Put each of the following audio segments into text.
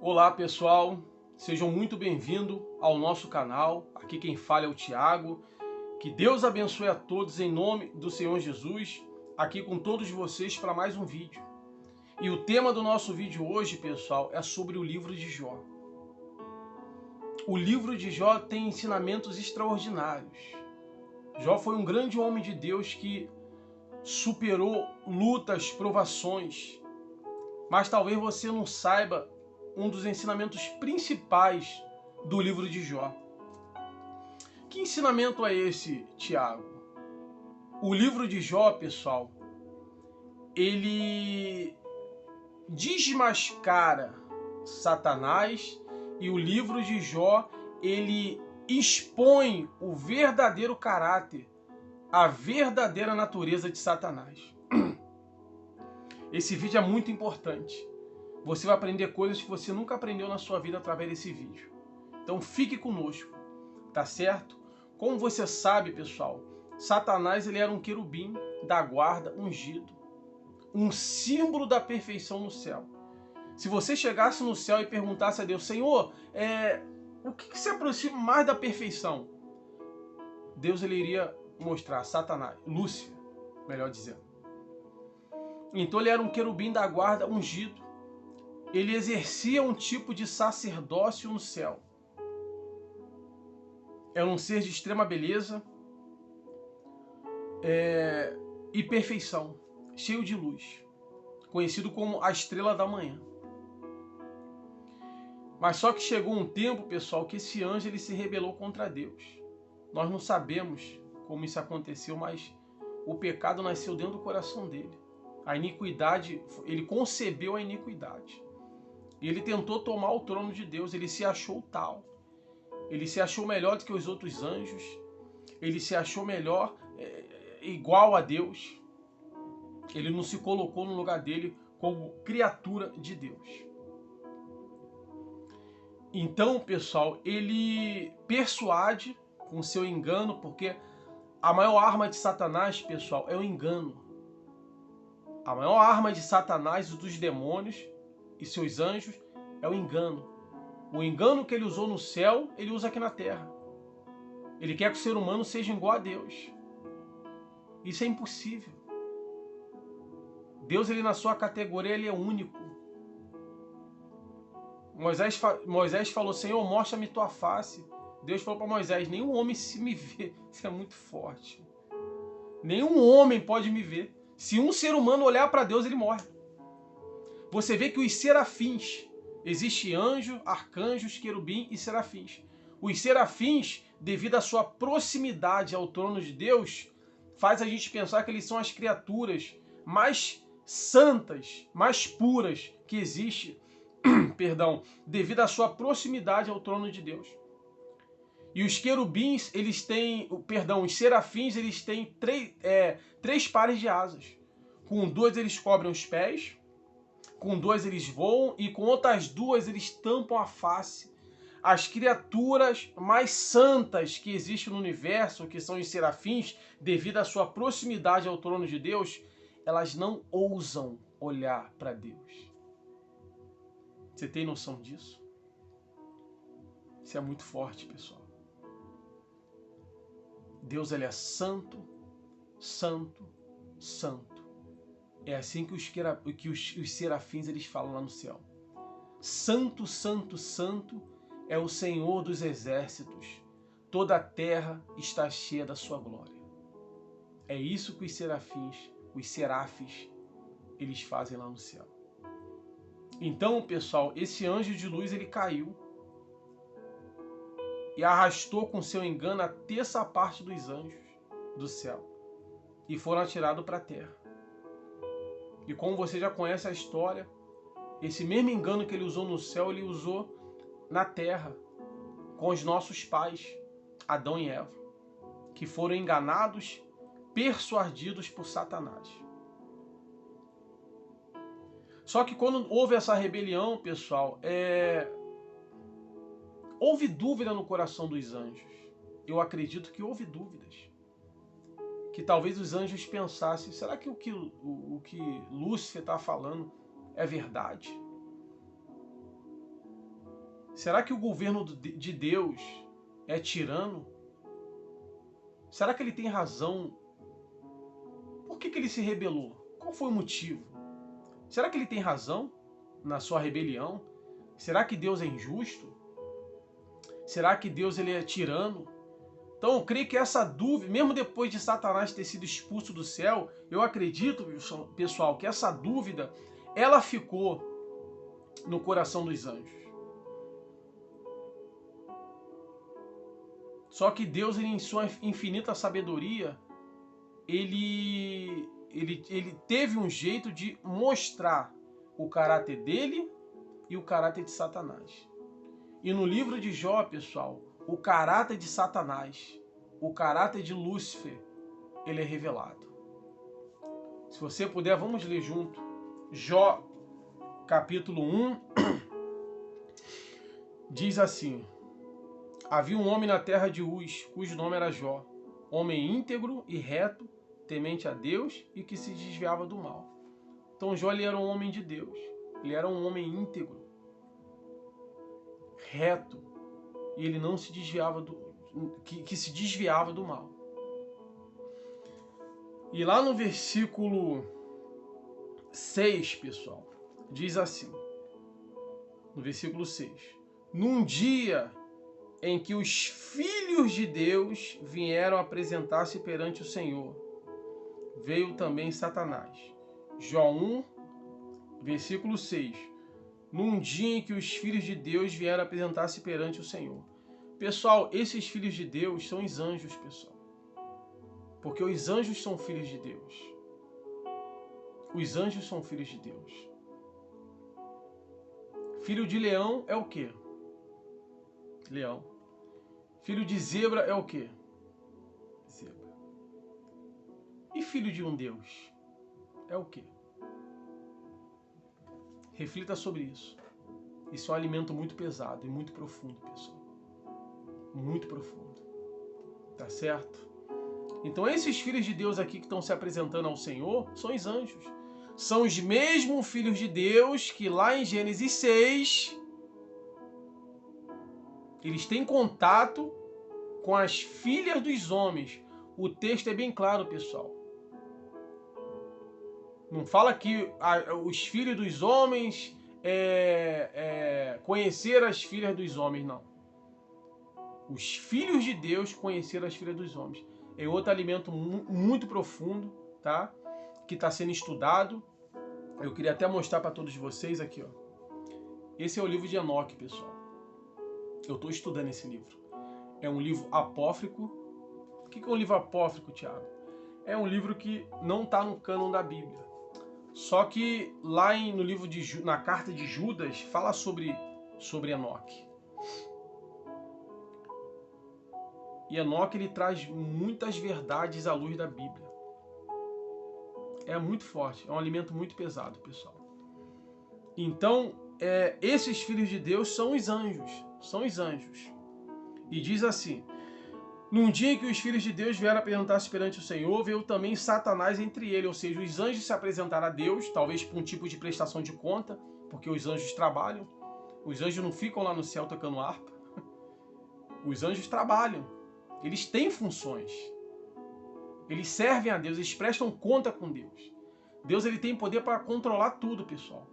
Olá pessoal, sejam muito bem-vindos ao nosso canal. Aqui quem fala é o Thiago. Que Deus abençoe a todos em nome do Senhor Jesus. Aqui com todos vocês para mais um vídeo. E o tema do nosso vídeo hoje, pessoal, é sobre o livro de Jó. O livro de Jó tem ensinamentos extraordinários. Jó foi um grande homem de Deus que superou lutas, provações. Mas talvez você não saiba um dos ensinamentos principais do livro de Jó. Que ensinamento é esse, Tiago? O livro de Jó, pessoal, ele desmascara Satanás, e o livro de Jó, ele expõe o verdadeiro caráter, a verdadeira natureza de Satanás. Esse vídeo é muito importante. Você vai aprender coisas que você nunca aprendeu na sua vida através desse vídeo. Então fique conosco, tá certo? Como você sabe, pessoal, Satanás ele era um querubim da guarda ungido, um símbolo da perfeição no céu. Se você chegasse no céu e perguntasse a Deus, Senhor, o que se aproxima mais da perfeição? Deus ele iria mostrar Satanás, Lúcifer, melhor dizendo. Então ele era um querubim da guarda ungido. Ele exercia um tipo de sacerdócio no céu. Era um ser de extrema beleza e perfeição, cheio de luz, conhecido como a estrela da manhã. Mas só que chegou um tempo, pessoal, que esse anjo ele se rebelou contra Deus. Nós não sabemos como isso aconteceu, mas o pecado nasceu dentro do coração dele. A iniquidade, ele concebeu a iniquidade. E ele tentou tomar o trono de Deus, ele se achou tal. Ele se achou melhor do que os outros anjos. Ele se achou melhor, igual a Deus. Ele não se colocou no lugar dele como criatura de Deus. Então, pessoal, ele persuade com seu engano, porque a maior arma de Satanás, pessoal, é o engano. A maior arma de Satanás e dos demônios e seus anjos é o engano. O engano que ele usou no céu, ele usa aqui na terra. Ele quer que o ser humano seja igual a Deus. Isso é impossível. Deus, ele na sua categoria, ele é único. Moisés falou, Senhor, mostra-me tua face. Deus falou para Moisés, nenhum homem se me vê. Isso é muito forte. Nenhum homem pode me ver. Se um ser humano olhar para Deus, ele morre. Você vê que os serafins, existe anjo, arcanjos, querubim e serafins. Os serafins, devido à sua proximidade ao trono de Deus, faz a gente pensar que eles são as criaturas mais santas, mais puras que existe, devido à sua proximidade ao trono de Deus. E os querubins, os serafins, eles têm três pares de asas. Com dois eles cobrem os pés, com dois eles voam e com outras duas eles tampam a face. As criaturas mais santas que existem no universo, que são os serafins, devido à sua proximidade ao trono de Deus, elas não ousam olhar para Deus. Você tem noção disso? Isso é muito forte, pessoal. Deus ele é santo, santo, santo. É assim que os serafins eles falam lá no céu. Santo, santo, santo é o Senhor dos exércitos. Toda a terra está cheia da sua glória. É isso que os serafins, eles fazem lá no céu. Então, pessoal, esse anjo de luz ele caiu e arrastou com seu engano a terça parte dos anjos do céu e foram atirados para a terra. E como você já conhece a história, esse mesmo engano que ele usou no céu, ele usou na terra, com os nossos pais, Adão e Eva, que foram enganados, persuadidos por Satanás. Só que quando houve essa rebelião, pessoal, houve dúvida no coração dos anjos. Eu acredito que houve dúvidas. Que talvez os anjos pensassem, será que o que Lúcifer está falando é verdade? Será que o governo de Deus é tirano? Será que ele tem razão? Por que ele se rebelou? Qual foi o motivo? Será que ele tem razão na sua rebelião? Será que Deus é injusto? Será que Deus ele é tirano? Então eu creio que essa dúvida, mesmo depois de Satanás ter sido expulso do céu, eu acredito, pessoal, que essa dúvida, ela ficou no coração dos anjos. Só que Deus, ele, em sua infinita sabedoria, ele teve um jeito de mostrar o caráter dele e o caráter de Satanás. E no livro de Jó, pessoal, o caráter de Satanás, o caráter de Lúcifer, ele é revelado. Se você puder, vamos ler junto. Jó, capítulo 1, diz assim: havia um homem na terra de Uz, cujo nome era Jó, homem íntegro e reto, temente a Deus e que se desviava do mal. Então Jó, ele era um homem de Deus, ele era um homem íntegro, reto, e ele não se desviava que se desviava do mal. E lá no versículo 6, pessoal, diz assim, no versículo 6, num dia em que os filhos de Deus vieram apresentar-se perante o Senhor, veio também Satanás. Jó 1, versículo 6. Num dia em que os filhos de Deus vieram apresentar-se perante o Senhor. Pessoal, esses filhos de Deus são os anjos, pessoal. Porque os anjos são filhos de Deus. Os anjos são filhos de Deus. Filho de leão é o quê? Leão. Filho de zebra é o quê? Zebra. E filho de um Deus é o quê? Reflita sobre isso. Isso é um alimento muito pesado e muito profundo, pessoal. Muito profundo. Tá certo? Então esses filhos de Deus aqui que estão se apresentando ao Senhor são os anjos. São os mesmos filhos de Deus que lá em Gênesis 6 eles têm contato com as filhas dos homens. O texto é bem claro, pessoal. Não fala que os filhos dos homens conheceram as filhas dos homens, não. Os filhos de Deus conheceram as filhas dos homens. É outro alimento muito profundo, tá? Que está sendo estudado. Eu queria até mostrar para todos vocês aqui, ó. Esse é o livro de Enoque, pessoal. Eu estou estudando esse livro. É um livro apócrifo. O que é um livro apócrifo, Tiago? É um livro que não está no cânon da Bíblia. Só que lá no livro na carta de Judas fala sobre Enoque. E Enoque ele traz muitas verdades à luz da Bíblia. É muito forte, é um alimento muito pesado, pessoal. Então, esses filhos de Deus são os anjos. São os anjos. E diz assim: num dia em que os filhos de Deus vieram apresentar-se perante o Senhor, veio também Satanás entre eles. Ou seja, os anjos se apresentaram a Deus, talvez por um tipo de prestação de conta, porque os anjos trabalham. Os anjos não ficam lá no céu tocando harpa. Os anjos trabalham. Eles têm funções. Eles servem a Deus, eles prestam conta com Deus. Deus ele tem poder para controlar tudo, pessoal.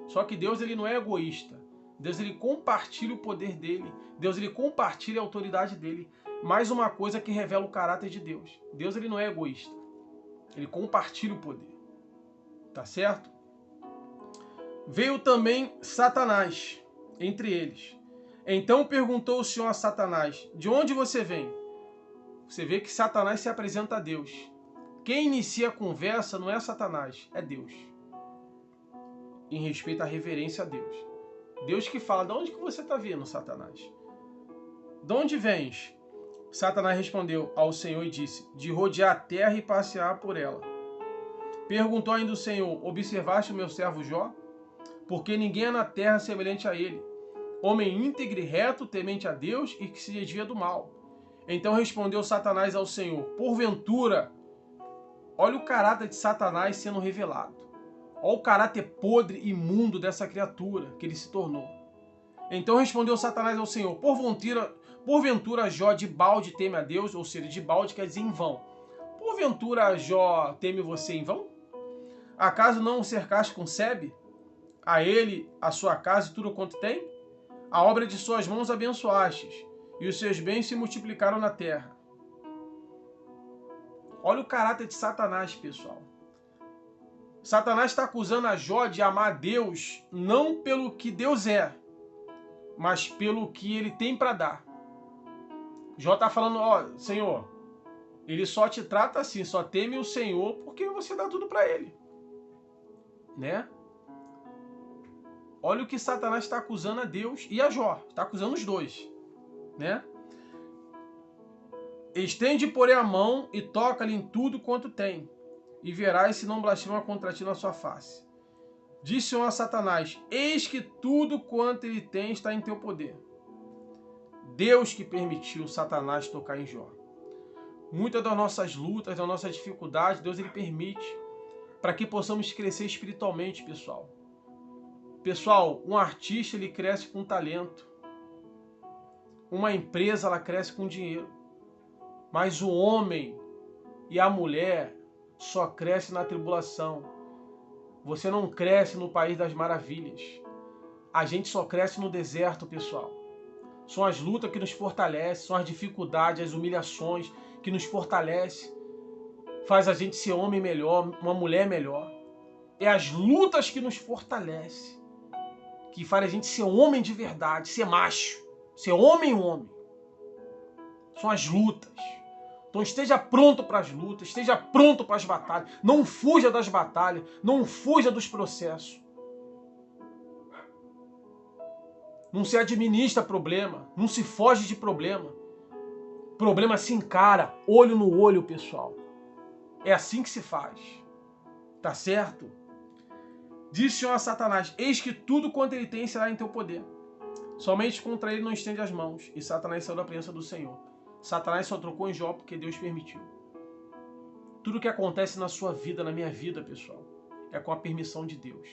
Só que Deus ele não é egoísta. Deus ele compartilha o poder dele. Deus ele compartilha a autoridade dele. Mais uma coisa que revela o caráter de Deus. Deus ele não é egoísta. Ele compartilha o poder. Tá certo? Veio também Satanás entre eles. Então perguntou o Senhor a Satanás: de onde você vem? Você vê que Satanás se apresenta a Deus. Quem inicia a conversa não é Satanás, é Deus. Em respeito à reverência a Deus. Deus que fala: de onde que você está vindo, Satanás? De onde vens? Satanás respondeu ao Senhor e disse: de rodear a terra e passear por ela. Perguntou ainda o Senhor: observaste o meu servo Jó? Porque ninguém é na terra semelhante a ele. Homem íntegro e reto, temente a Deus e que se desvia do mal. Então respondeu Satanás ao Senhor: porventura, olha o caráter de Satanás sendo revelado. Olha o caráter podre e imundo dessa criatura que ele se tornou. Então respondeu Satanás ao Senhor: porventura Jó de balde teme a Deus, ou seja, de balde quer dizer em vão. Porventura Jó teme você em vão? Acaso não o cercaste com sebe? A ele, a sua casa e tudo quanto tem? A obra de suas mãos abençoastes, e os seus bens se multiplicaram na terra. Olha o caráter de Satanás, pessoal. Satanás está acusando a Jó de amar a Deus não pelo que Deus é, mas pelo que ele tem para dar. Jó está falando, ó, Senhor, ele só te trata assim, só teme o Senhor porque você dá tudo para ele. Né? Olha o que Satanás está acusando a Deus e a Jó. Está acusando os dois. Né? Estende, porém, a mão e toca-lhe em tudo quanto tem, e verás se não blasfema contra ti na sua face. Disse a Satanás: eis que tudo quanto ele tem está em teu poder. Deus que permitiu Satanás tocar em Jó. Muitas das nossas lutas, das nossas dificuldades, Deus ele permite para que possamos crescer espiritualmente, pessoal. Pessoal, um artista ele cresce com talento. Uma empresa ela cresce com dinheiro. Mas o homem e a mulher só crescem na tribulação. Você não cresce no país das maravilhas. A gente só cresce no deserto, pessoal. São as lutas que nos fortalecem, são as dificuldades, as humilhações que nos fortalecem. Faz a gente ser homem melhor, uma mulher melhor. É as lutas que nos fortalecem, que faz a gente ser homem de verdade, ser macho, ser homem. São as lutas. Então esteja pronto para as lutas, esteja pronto para as batalhas. Não fuja das batalhas, não fuja dos processos. Não se administra problema, não se foge de problema. Problema se encara, olho no olho, pessoal. É assim que se faz. Tá certo? Disse o Senhor a Satanás: eis que tudo quanto ele tem será em teu poder. Somente contra ele não estende as mãos. E Satanás saiu da presença do Senhor. Satanás só trocou em Jó porque Deus permitiu. Tudo que acontece na sua vida, na minha vida, pessoal, é com a permissão de Deus.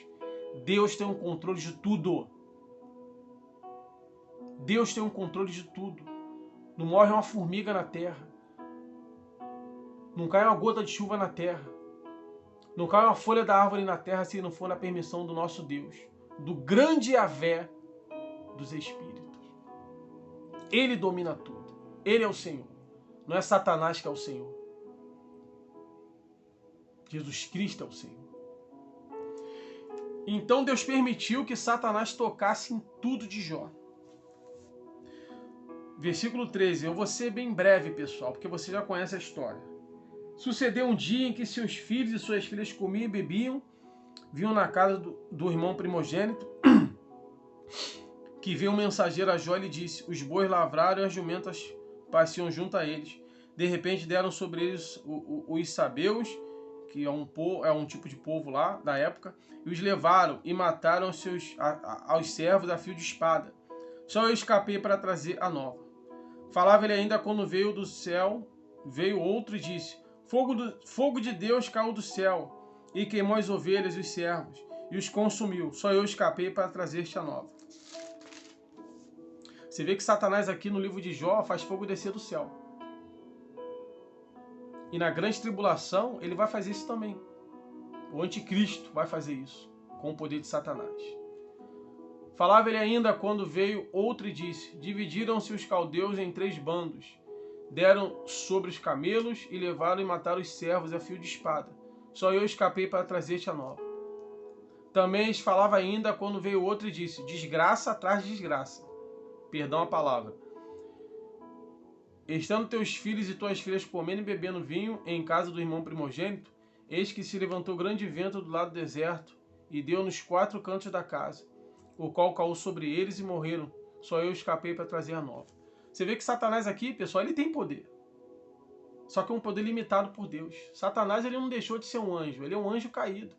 Deus tem um controle de tudo. Deus tem um controle de tudo. Não morre uma formiga na terra. Não cai uma gota de chuva na terra. Não cai uma folha da árvore na terra se não for na permissão do nosso Deus, do grande Yahvé dos Espíritos. Ele domina tudo. Ele é o Senhor. Não é Satanás que é o Senhor. Jesus Cristo é o Senhor. Então Deus permitiu que Satanás tocasse em tudo de Jó. Versículo 13. Eu vou ser bem breve, pessoal, porque você já conhece a história. Sucedeu um dia em que seus filhos e suas filhas comiam e bebiam, vinham na casa do irmão primogênito, que veio um mensageiro a Jó e lhe disse: os bois lavraram e as jumentas passeam junto a eles. De repente deram sobre eles os sabeus, que é um tipo de povo lá da época, e os levaram e mataram aos servos a fio de espada. Só eu escapei para trazer a nova. Falava ele ainda quando veio do céu, veio outro e disse: fogo de Deus caiu do céu e queimou as ovelhas e os servos e os consumiu. Só eu escapei para trazer-te a nova. Você vê que Satanás aqui no livro de Jó faz fogo descer do céu. E na grande tribulação ele vai fazer isso também. O anticristo vai fazer isso com o poder de Satanás. Falava ele ainda quando veio outro e disse: dividiram-se os caldeus em 3 bandos. Deram sobre os camelos e levaram e mataram os servos a fio de espada. Só eu escapei para trazer-te a nova. Também falava ainda quando veio outro e disse: desgraça atrás de desgraça. Perdão a palavra. Estando teus filhos e tuas filhas comendo e bebendo vinho em casa do irmão primogênito, eis que se levantou grande vento do lado do deserto e deu nos 4 cantos da casa, o qual caiu sobre eles e morreram. Só eu escapei para trazer a nova. Você vê que Satanás aqui, pessoal, ele tem poder. Só que é um poder limitado por Deus. Satanás ele não deixou de ser um anjo, ele é um anjo caído.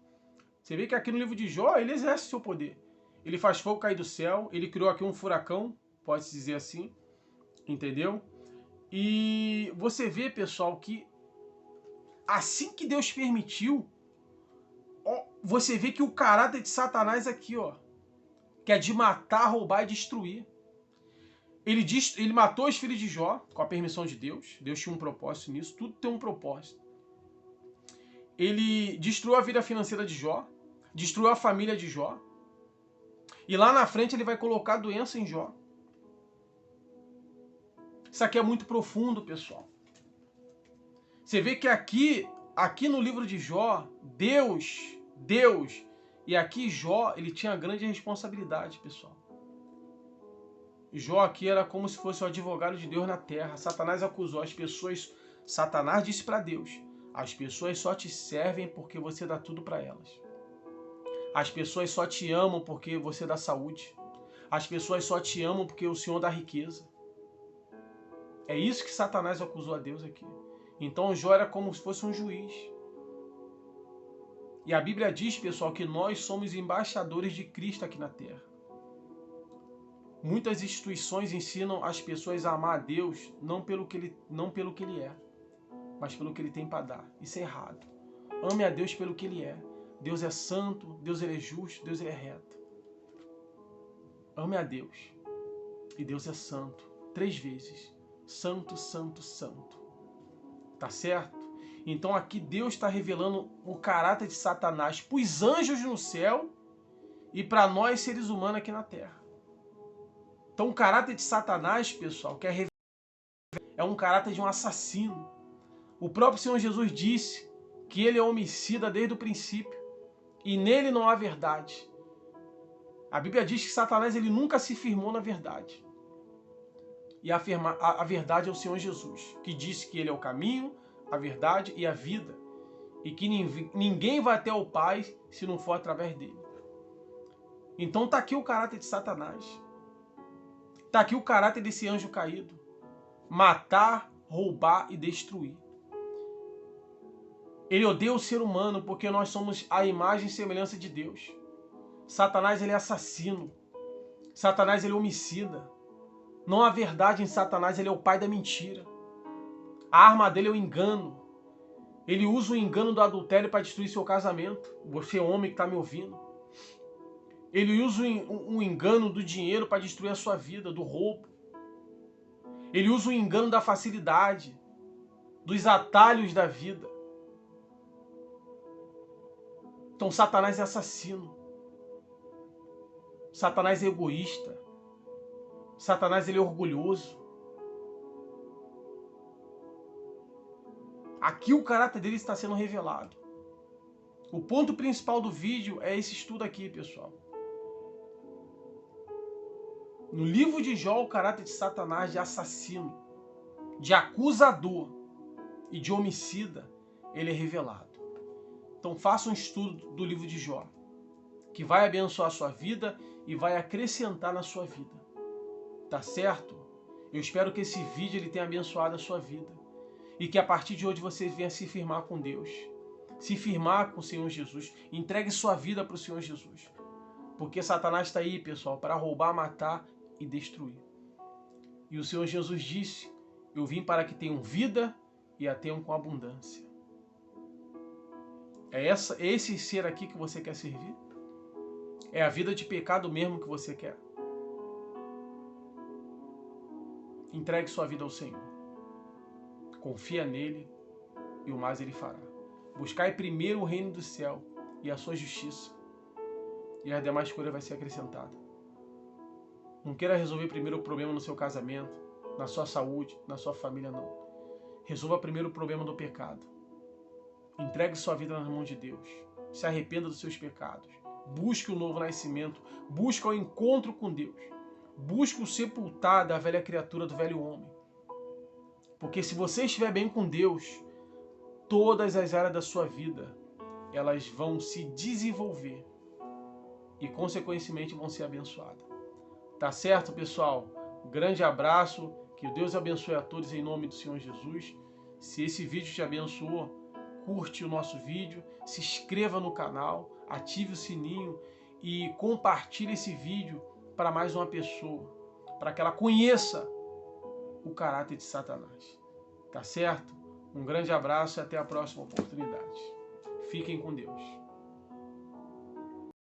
Você vê que aqui no livro de Jó, ele exerce seu poder. Ele faz fogo cair do céu, ele criou aqui um furacão, pode-se dizer assim, entendeu? E você vê, pessoal, que assim que Deus permitiu, ó, você vê que o caráter de Satanás aqui, ó, que é de matar, roubar e destruir. Ele matou os filhos de Jó com a permissão de Deus. Deus tinha um propósito nisso. Tudo tem um propósito. Ele destruiu a vida financeira de Jó. Destruiu a família de Jó. E lá na frente ele vai colocar doença em Jó. Isso aqui é muito profundo, pessoal. Você vê que aqui no livro de Jó, Deus, e aqui Jó, ele tinha grande responsabilidade, pessoal. Jó aqui era como se fosse o advogado de Deus na terra. Satanás acusou as pessoas. Satanás disse para Deus: as pessoas só te servem porque você dá tudo para elas. As pessoas só te amam porque você dá saúde. As pessoas só te amam porque o Senhor dá riqueza. É isso que Satanás acusou a Deus aqui. Então Jó era como se fosse um juiz. E a Bíblia diz, pessoal, que nós somos embaixadores de Cristo aqui na terra. Muitas instituições ensinam as pessoas a amar a Deus não pelo que ele é, mas pelo que ele tem para dar. Isso é errado. Ame a Deus pelo que ele é. Deus é santo, Deus ele é justo, Deus ele é reto. Ame a Deus. E Deus é santo. 3 vezes. Santo, santo, santo. Tá certo? Então aqui Deus está revelando o caráter de Satanás para os anjos no céu e para nós seres humanos aqui na terra. Então o caráter de Satanás, pessoal, que é um caráter de um assassino. O próprio Senhor Jesus disse que ele é homicida desde o princípio e nele não há verdade. A Bíblia diz que Satanás ele nunca se firmou na verdade. E a verdade é o Senhor Jesus, que disse que ele é o caminho, a verdade e a vida. E que ninguém vai até o Pai se não for através dele. Então está aqui o caráter de Satanás. Está aqui o caráter desse anjo caído. Matar, roubar e destruir. Ele odeia o ser humano porque nós somos a imagem e semelhança de Deus. Satanás ele é assassino. Satanás ele é homicida. Não há verdade em Satanás, ele é o pai da mentira. A arma dele é o engano. Ele usa o engano do adultério para destruir seu casamento. Você homem que está me ouvindo. Ele usa o engano do dinheiro para destruir a sua vida, do roubo. Ele usa o engano da facilidade, dos atalhos da vida. Então Satanás é assassino. Satanás é egoísta. Satanás ele é orgulhoso. Aqui o caráter dele está sendo revelado. O ponto principal do vídeo é esse estudo aqui, pessoal. No livro de Jó, o caráter de Satanás de assassino, de acusador e de homicida, ele é revelado. Então faça um estudo do livro de Jó, que vai abençoar a sua vida e vai acrescentar na sua vida. Tá certo? Eu espero que esse vídeo ele tenha abençoado a sua vida. E que a partir de hoje você venha se firmar com Deus. Se firmar com o Senhor Jesus. Entregue sua vida para o Senhor Jesus. Porque Satanás está aí, pessoal, para roubar, matar e destruir. E o Senhor Jesus disse: eu vim para que tenham vida e a tenham com abundância. É esse ser aqui que você quer servir? É a vida de pecado mesmo que você quer? Entregue sua vida ao Senhor. Confia nele e o mais ele fará. Buscai primeiro o reino do céu e a sua justiça, e as demais coisas vai ser acrescentada. Não queira resolver primeiro o problema no seu casamento, na sua saúde, na sua família, não. Resolva primeiro o problema do pecado. Entregue sua vida nas mãos de Deus. Se arrependa dos seus pecados. Busque o novo nascimento. Busque o encontro com Deus. Busque o sepultar da velha criatura, do velho homem. Porque se você estiver bem com Deus, todas as áreas da sua vida, elas vão se desenvolver e, consequentemente, vão ser abençoadas. Tá certo, pessoal? Grande abraço, que Deus abençoe a todos em nome do Senhor Jesus. Se esse vídeo te abençoou, curte o nosso vídeo, se inscreva no canal, ative o sininho e compartilhe esse vídeo para mais uma pessoa, para que ela conheça o caráter de Satanás. Tá certo? Um grande abraço e até a próxima oportunidade. Fiquem com Deus.